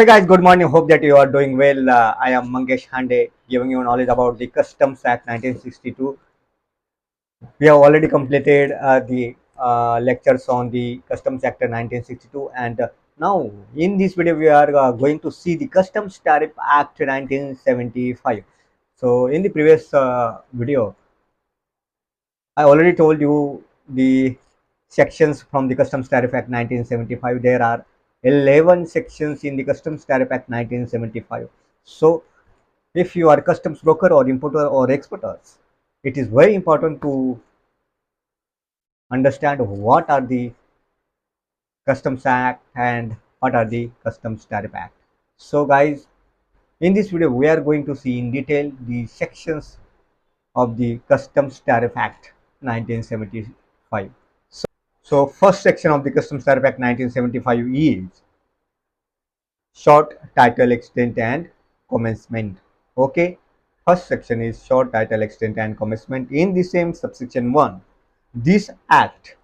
Hey guys, good morning. Hope that you are doing well. I am Mangesh Hande, giving you knowledge about the Customs Act 1962. We have already completed the lectures on the Customs Act 1962, and now in this video we are going to see the Customs Tariff Act 1975. So in the previous video, I already told you the sections from the Customs Tariff Act 1975. There are 11 sections in the Customs Tariff Act 1975. So if you are a customs broker or importer or exporters, it is very important to understand what are the Customs Act and what are the Customs Tariff Act. So guys, in this video we are going to see in detail the sections of the Customs Tariff Act 1975. So first section of the Customs Tariff Act 1975 is short title extent and commencement. Okay, first section is short title extent and commencement. In the same subsection 1, this act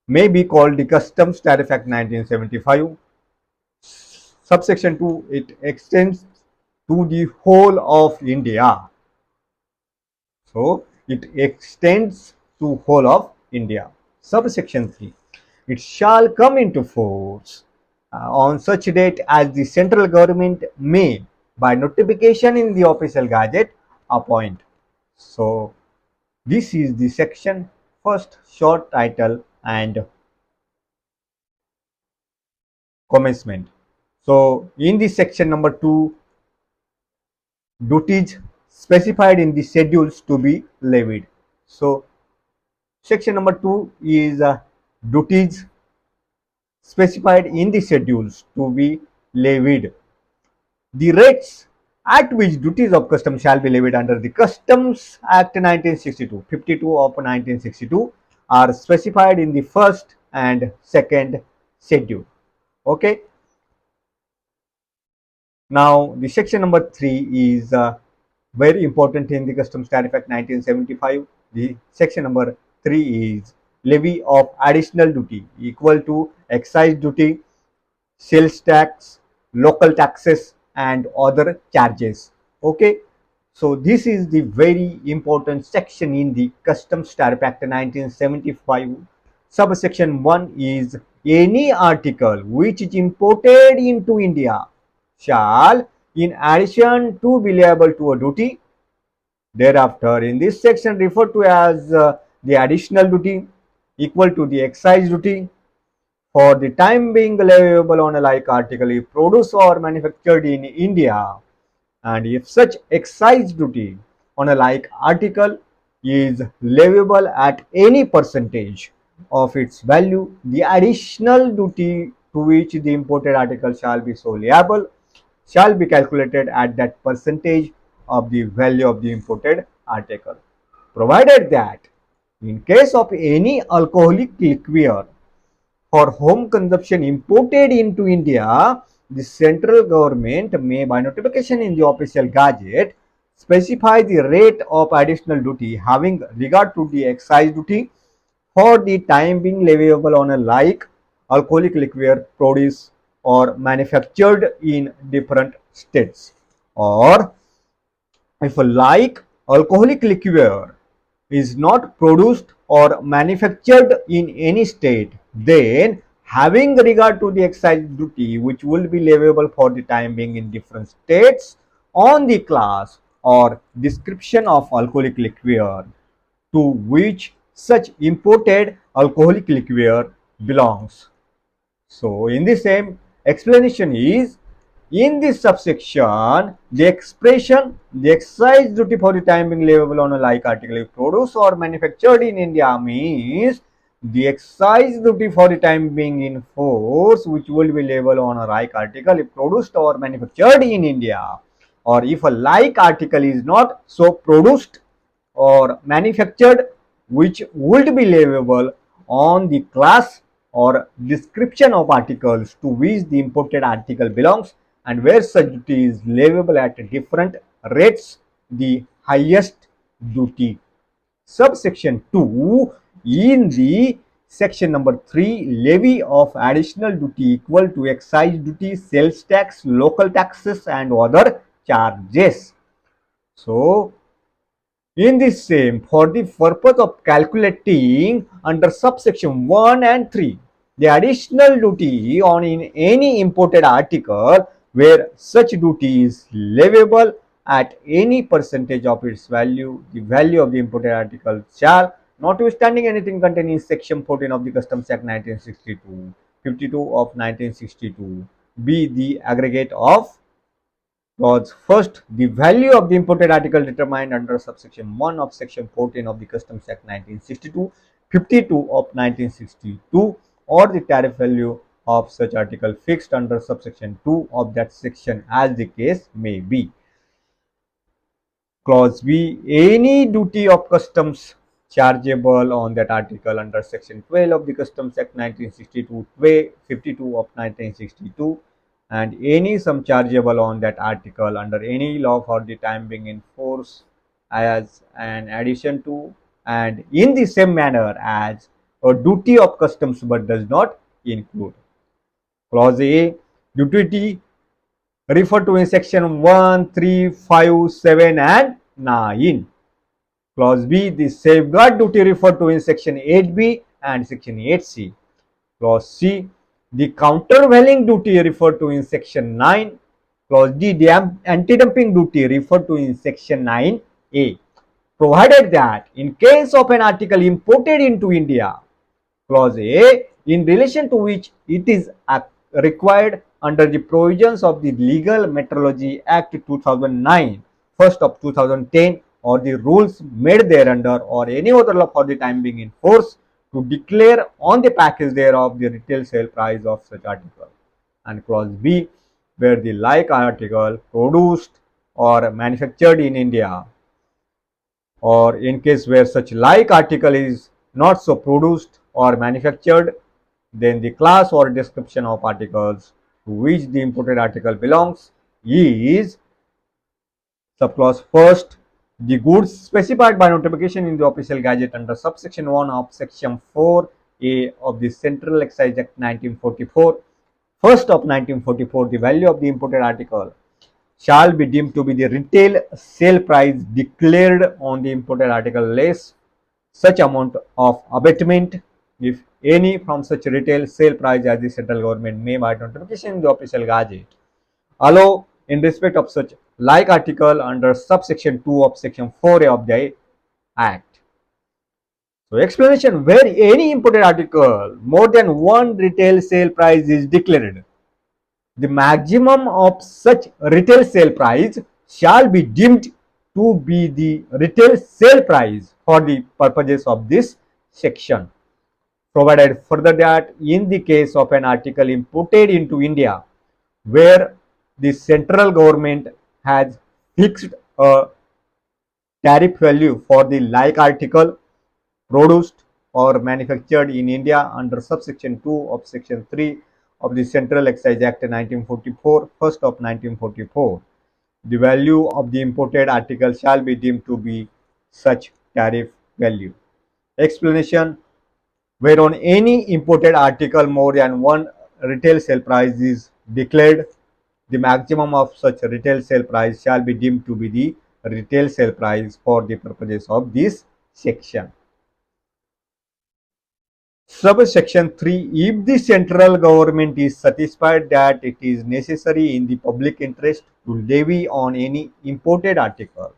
may be called the Customs Tariff Act 1975. Subsection 2, it extends to the whole of India. So it extends to whole of India. Subsection 3, it shall come into force on such date as the central government may, by notification in the official gazette, appoint. So this is the section first, short title and commencement. So in the section number 2, duties specified in the schedules to be levied. So section number 2 is duties specified in the schedules to be levied. The rates at which duties of customs shall be levied under the Customs Act 1962, 52 of 1962 are specified in the first and second schedule. Okay. Now the section number 3 is very important in the Customs Tariff Act 1975. The section number 3 is levy of additional duty equal to excise duty, sales tax, local taxes and other charges. Okay, so this is the very important section in the Customs Tariff Act 1975. Subsection 1 is any article which is imported into India shall, in addition to be liable to a duty thereafter in this section referred to as the additional duty equal to the excise duty, for the time being leviable on a like article if produced or manufactured in India, and if such excise duty on a like article is leviable at any percentage of its value, the additional duty to which the imported article shall be so liable shall be calculated at that percentage of the value of the imported article, provided that in case of any alcoholic liquor for home consumption imported into India, the central government may, by notification in the official gazette, specify the rate of additional duty having regard to the excise duty for the time being leviable on a like alcoholic liquor produced or manufactured in different states, or if a like alcoholic liquor is not produced or manufactured in any state, then having regard to the excise duty which will be leviable for the time being in different states on the class or description of alcoholic liquor to which such imported alcoholic liquor belongs. So in the same explanation is, in this subsection, the expression the excise duty for the time being leviable on a like article if produced or manufactured in India means the excise duty for the time being in force which will be leviable on a like article if produced or manufactured in India, or if a like article is not so produced or manufactured which would be leviable on the class or description of articles to which the imported article belongs, and where such duty is leviable at different rates, the highest duty. Subsection 2, in the Section number 3, levy of additional duty equal to excise duty, sales tax, local taxes and other charges. So, in the same, for the purpose of calculating under subsection 1 and 3, the additional duty on in any imported article where such duty is leviable at any percentage of its value, the value of the imported article shall, notwithstanding anything contained in section 14 of the Customs Act 1962, 52 of 1962, be the aggregate of Clause first, the value of the imported article determined under subsection 1 of section 14 of the Customs Act 1962, 52 of 1962, or the tariff value of such article fixed under subsection 2 of that section as the case may be. Clause B, any duty of customs chargeable on that article under section 12 of the Customs Act 1962, 52 of 1962, and any sum chargeable on that article under any law for the time being in force as an addition to and in the same manner as a duty of customs but does not include. Clause A, duty referred to in section 1, 3, 5, 7 and 9. Clause B, the safeguard duty referred to in section 8B and section 8C. Clause C, the countervailing duty referred to in section 9. Clause D, the anti-dumping duty referred to in section 9A. Provided that in case of an article imported into India, Clause A, in relation to which it is required under the provisions of the Legal Metrology Act 2009, 1st of 2010, or the rules made thereunder, or any other law for the time being in force, to declare on the package thereof the retail sale price of such article. And Clause B, where the like article produced or manufactured in India, or in case where such like article is not so produced or manufactured, then the class or description of articles to which the imported article belongs is subclause first, the goods specified by notification in the official gazette under subsection 1 of section 4A of the Central Excise Act 1944, first of 1944, the value of the imported article shall be deemed to be the retail sale price declared on the imported article less such amount of abatement, if any, from such retail sale price as the central government may by notification in the official gazette allow in respect of such like article under subsection 2 of section 4A of the Act. So explanation, where any imported article more than one retail sale price is declared, the maximum of such retail sale price shall be deemed to be the retail sale price for the purposes of this section. Provided further that in the case of an article imported into India where the central government has fixed a tariff value for the like article produced or manufactured in India under subsection 2 of section 3 of the Central Excise Act 1944, 1st of 1944, the value of the imported article shall be deemed to be such tariff value. Explanation, whereon any imported article more than one retail sale price is declared, the maximum of such retail sale price shall be deemed to be the retail sale price for the purposes of this section. Subsection 3, if the central government is satisfied that it is necessary in the public interest to levy on any imported article,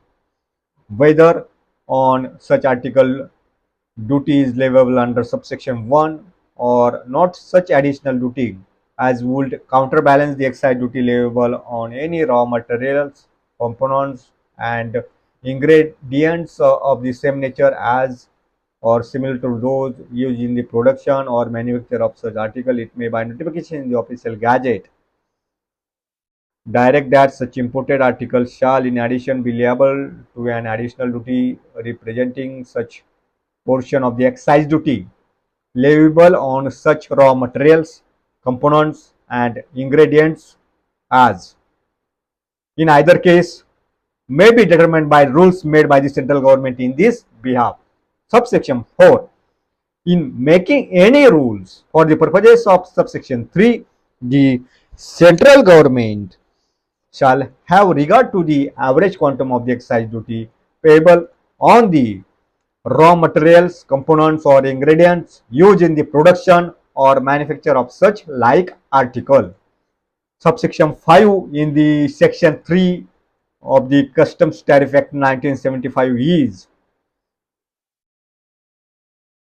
whether on such article duty is leviable under subsection 1 or not, such additional duty as would counterbalance the excise duty leviable on any raw materials, components and ingredients of the same nature as or similar to those used in the production or manufacture of such article, it may by notification in the official gazette direct that such imported article shall in addition be liable to an additional duty representing such portion of the excise duty leviable on such raw materials, components and ingredients as, in either case, may be determined by rules made by the central government in this behalf. Subsection 4, In making any rules for the purposes of subsection 3, the central government shall have regard to the average quantum of the excise duty payable on the raw materials, components or ingredients used in the production or manufacture of such like article. Subsection 5 in the section 3 of the Customs Tariff Act 1975 is,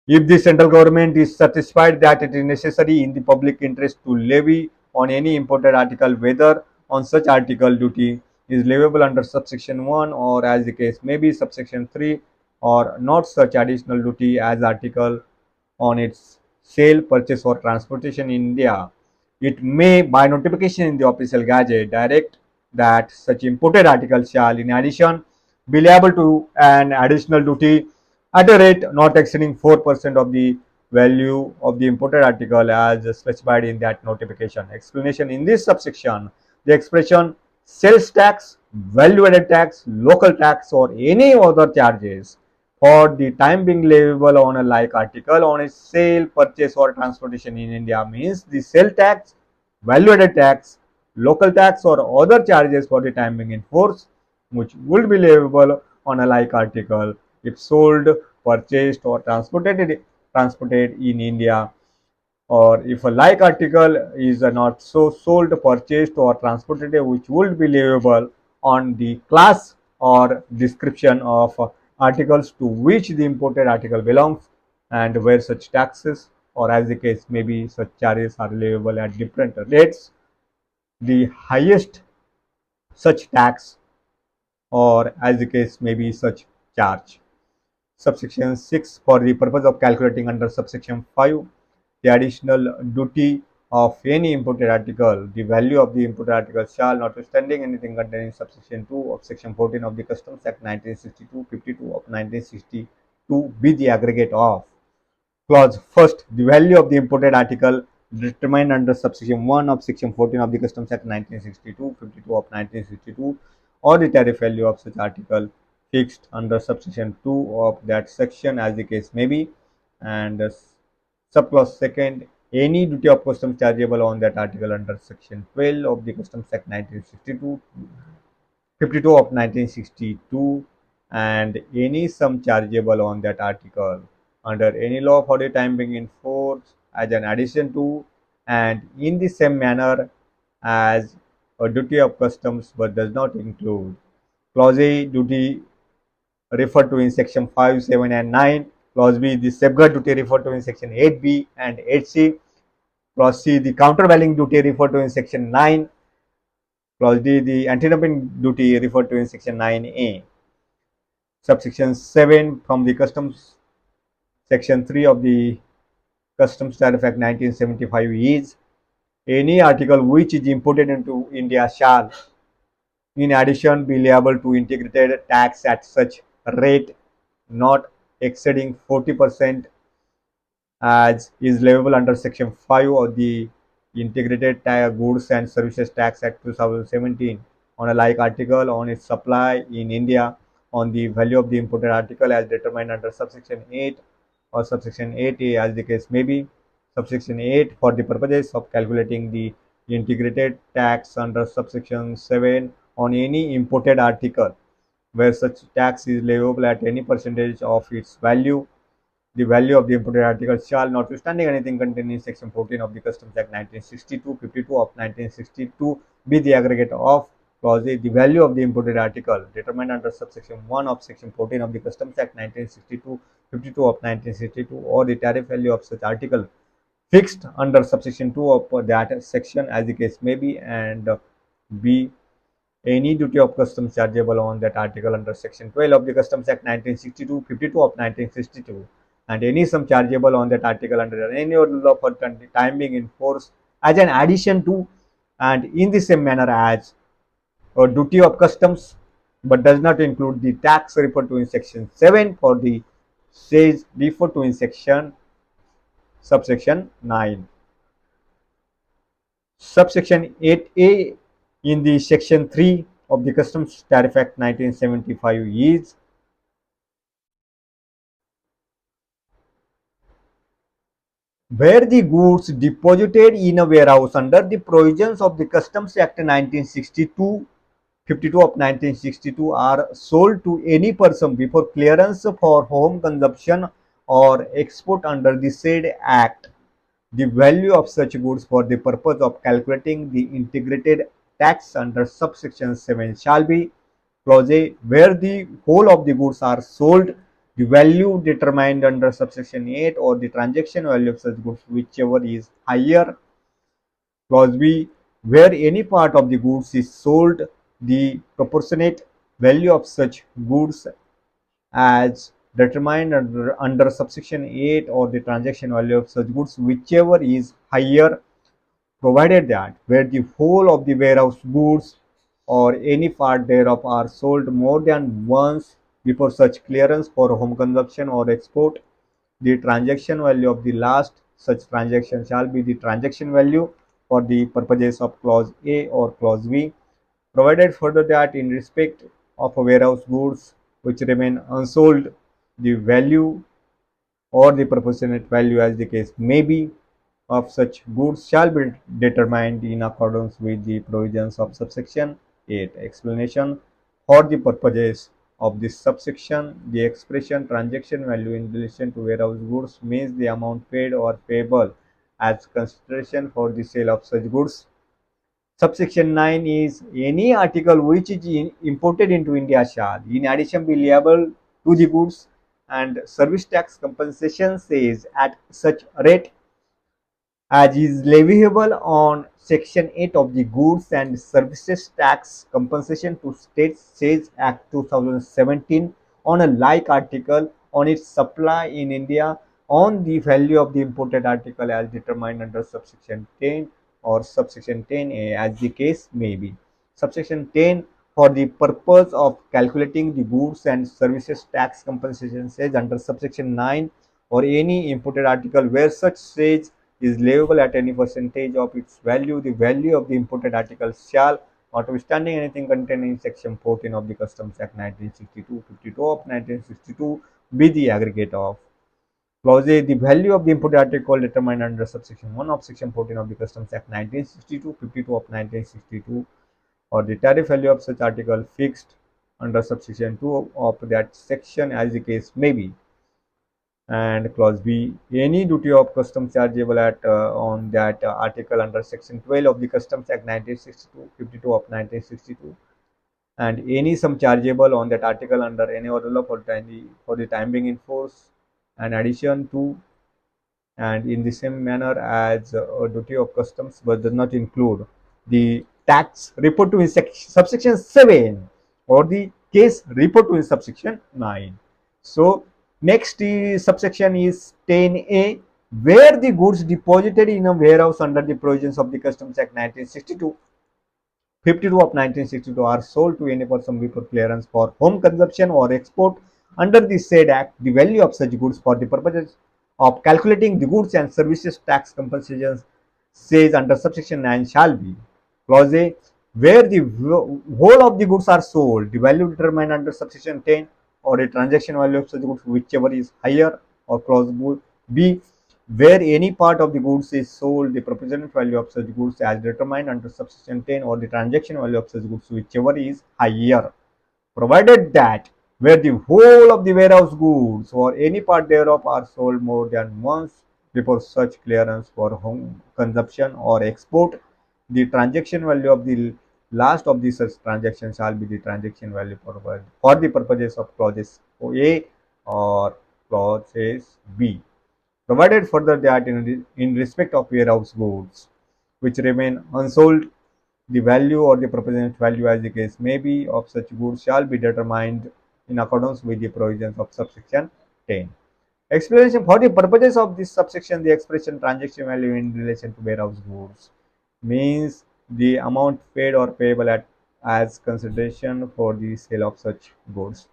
if the central government is satisfied that it is necessary in the public interest to levy on any imported article, whether on such article duty is leviable under subsection 1 or as the case may be subsection 3, or not such additional duty as article on its sale, purchase or transportation in India, it may by notification in the official gazette direct that such imported article shall in addition be liable to an additional duty at a rate not exceeding 4% of the value of the imported article as specified in that notification. Explanation: in this subsection, the expression sales tax, value added tax, local tax or any other charges for the time being leviable on a like article on its sale, purchase or transportation in India means the sale tax, value added tax, local tax or other charges for the time being in force which would be leviable on a like article if sold, purchased or transported in India, or if a like article is not so sold, purchased or transported which would be leviable on the class or description of articles to which the imported article belongs, and where such taxes or as the case may be such charges are leviable at different rates, the highest such tax or as the case may be such charge. Subsection 6, for the purpose of calculating under subsection 5 the additional duty of any imported article, the value of the imported article shall, notwithstanding anything contained in subsection 2 of section 14 of the Customs Act 1962, 52 of 1962 be the aggregate of clause first, the value of the imported article determined under subsection 1 of section 14 of the Customs Act 1962, 52 of 1962, or the tariff value of such article fixed under subsection 2 of that section as the case may be, and subclause second, any duty of customs chargeable on that article under section 12 of the Customs Act 1962, 52 of 1962, and any sum chargeable on that article under any law for the time being in force as an addition to and in the same manner as a duty of customs but does not include clause A, duty referred to in section 5, 7 and 9, clause B, the safeguard duty referred to in section 8b and 8c, clause C, the countervailing duty referred to in section 9, clause D, the anti-dumping duty referred to in section 9a. Subsection 7 from the Customs Section 3 of the Customs Tariff Act 1975 is, any article which is imported into India shall in addition be liable to integrated tax at such rate not exceeding 40% as is leviable under section 5 of the Integrated Goods and Services Tax Act 2017 on a like article on its supply in India on the value of the imported article as determined under subsection 8 or subsection 8a as the case may be. Subsection 8, for the purposes of calculating the integrated tax under subsection 7 on any imported article where such tax is leviable at any percentage of its value, the value of the imported article shall, notwithstanding anything contained in section 14 of the Customs Act 1962, 52 of 1962, be the aggregate of clause A, the value of the imported article determined under subsection 1 of section 14 of the Customs Act 1962, 52 of 1962, or the tariff value of such article fixed under subsection 2 of that section as the case may be, and B, any duty of customs chargeable on that article under section 12 of the Customs Act 1962, 52 of 1962, and any sum chargeable on that article under any other law for time being in force as an addition to and in the same manner as a duty of customs but does not include the tax referred to in section 7 for the says referred to in section subsection 9. Subsection 8a in the section 3 of the Customs Tariff Act 1975 is, where the goods deposited in a warehouse under the provisions of the Customs Act 1962 52 of 1962 are sold to any person before clearance for home consumption or export under the said act. The value of such goods for the purpose of calculating the integrated tax under subsection 7 shall be clause A, where the whole of the goods are sold, the value determined under subsection 8 or the transaction value of such goods, whichever is higher. Clause B, where any part of the goods is sold, the proportionate value of such goods as determined under subsection 8 or the transaction value of such goods, whichever is higher, provided that where the whole of the warehouse goods or any part thereof are sold more than once before such clearance for home consumption or export, the transaction value of the last such transaction shall be the transaction value for the purposes of clause A or clause B, provided further that in respect of a warehouse goods which remain unsold, the value or the proportionate value as the case may be of such goods shall be determined in accordance with the provisions of subsection 8. Explanation: for the purposes of this subsection, the expression transaction value in relation to warehouse goods means the amount paid or payable as consideration for the sale of such goods. Subsection 9 is any article which is imported into India shall, in addition, be liable to the goods and service tax compensation says at such rate as is leviable on Section 8 of the Goods and Services Tax Compensation to States Sales Act 2017 on a like article on its supply in India on the value of the imported article as determined under subsection 10 or subsection 10A as the case may be. Subsection 10 for the purpose of calculating the goods and services tax compensation says under subsection 9 or any imported article where such sales is leviable at any percentage of its value, the value of the imported article shall, notwithstanding anything contained in section 14 of the Customs Act 1962, 52 of 1962, be the aggregate of. Clause A, the value of the imported article determined under subsection 1 of section 14 of the Customs Act 1962, 52 of 1962, or the tariff value of such article fixed under subsection 2 of that section as the case may be. And clause B, any duty of customs chargeable at on that article under section 12 of the Customs Act 1962, 52 of 1962, and any sum chargeable on that article under any other law for the time being in force, in addition to and in the same manner as a duty of customs but does not include the tax referred to in subsection 7 or the case referred to in subsection 9. So next subsection is 10A, where the goods deposited in a warehouse under the provisions of the Customs Act 1962, 52 of 1962 are sold to any person before clearance for home consumption or export under the said act, the value of such goods for the purposes of calculating the goods and services tax compensations says under subsection 9 shall be. Clause A, where the whole of the goods are sold, the value determined under subsection 10 or a transaction value of such goods whichever is higher, or clause B, where any part of the goods is sold, the proportionate value of such goods as determined under subsection 10 or the transaction value of such goods whichever is higher, provided that where the whole of the warehouse goods or any part thereof are sold more than once before such clearance for home consumption or export, the transaction value of the last of the such transaction shall be the transaction value for the purposes of clauses A or clauses B, provided further that in respect of warehouse goods which remain unsold, the value or the proportionate value as the case may be of such goods shall be determined in accordance with the provisions of subsection 10. Explanation: for the purposes of this subsection, the expression transaction value in relation to warehouse goods means the amount paid or payable as consideration for the sale of such goods.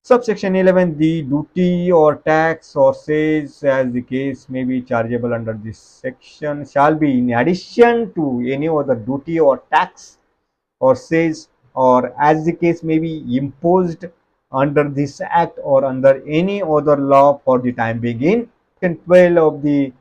Subsection 11, the duty or tax or sales as the case may be chargeable under this section shall be in addition to any other duty or tax or sales or as the case may be imposed under this act or under any other law for the time being in Section 12 of the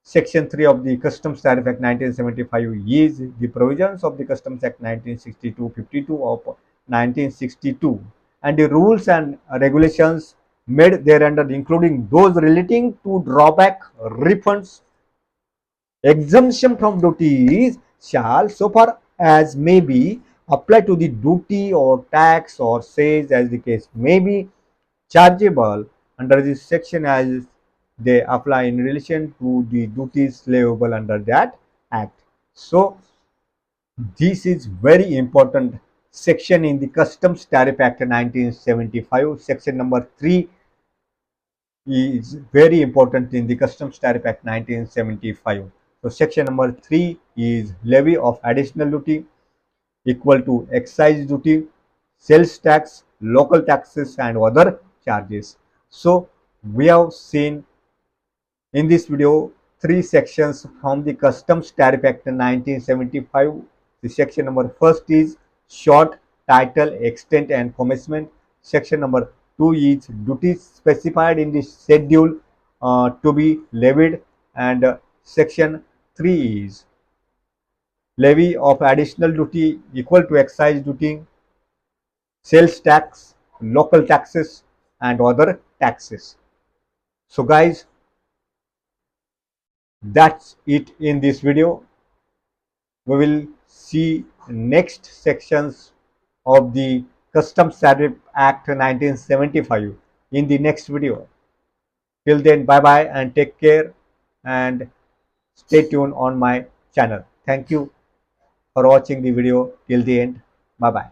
Section 3 of the Customs Tariff Act 1975 is the provisions of the Customs Act 1962 52 of 1962 and the rules and regulations made thereunder, including those relating to drawback, refunds, exemption from duties, shall, so far as may be, apply to the duty or tax or sales as the case may be, chargeable under this section as they apply in relation to the duties liable under that act. So this is very important section in the Customs Tariff Act 1975. Section number 3 is very important in the Customs Tariff Act 1975. So section number 3 is levy of additional duty equal to excise duty, sales tax, local taxes and other charges. So we have seen in this video three sections from the Customs Tariff Act 1975. The section number first is short, title, extent and commencement. Section number 2 is duties specified in the schedule to be levied, and section 3 is levy of additional duty equal to excise duty, sales tax, local taxes and other taxes. So guys, that's it in this video. We will see next sections of the Customs Tariff Act 1975 in the next video. Till then, bye bye and take care and stay tuned on my channel. Thank you for watching the video till the end. Bye bye.